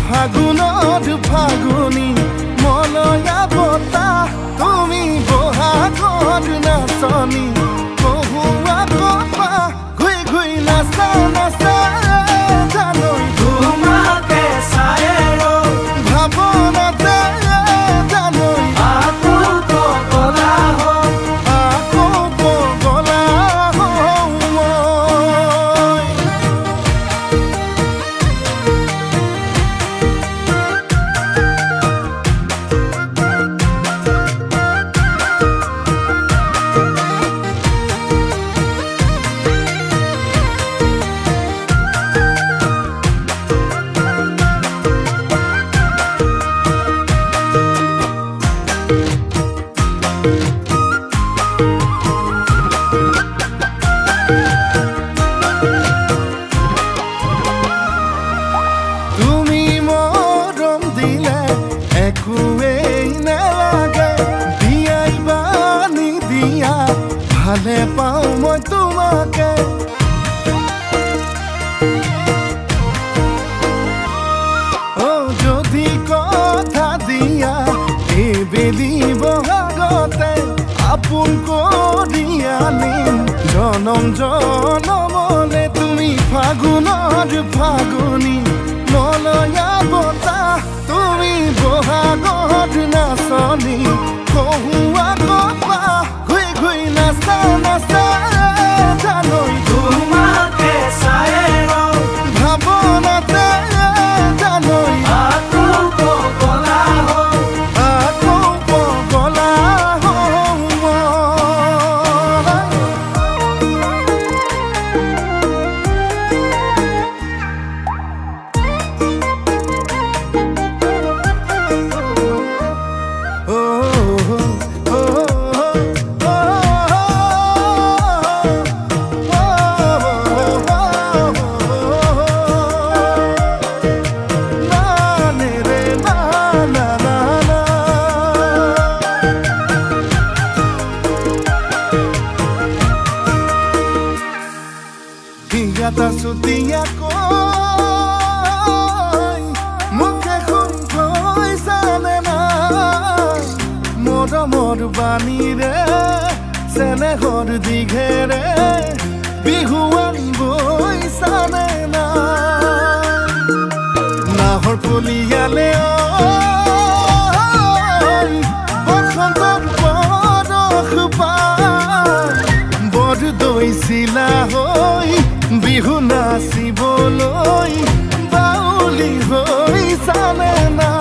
ফাগুনত ফাগুনি মলয়া বতাহ তুমি বহাগত নাচনি কহুৱা কপা ঘুই ঘুই নাচা নাচা জানৈ তোমাকে চাই ভাৱনাতে জানৈ আকৌ পগলা ভালে পাওঁ মই তোমাকে যদি কথা দিয়া এইবেলি বহাগতে আপোন কৰি আনিম জনম জনমলে তুমি ফাগুনৰ ফাগুনি মলয়া বতাহ তুমি বহাগত নাচনি কহুৱা কপা ঘুই ঘুই নাচা নাচা জানৈ তোমাকে চাই ভাৱনাতে জানৈ আকৌ পগলা Gata sutia koi muke khun koi sane na mor bani re sene hor dighe re bihuan boi sane na nahor poliale oi bosontor borokh pa bor doisila hoi Bihu নাচিবলৈ বাউলি হৈ চালে না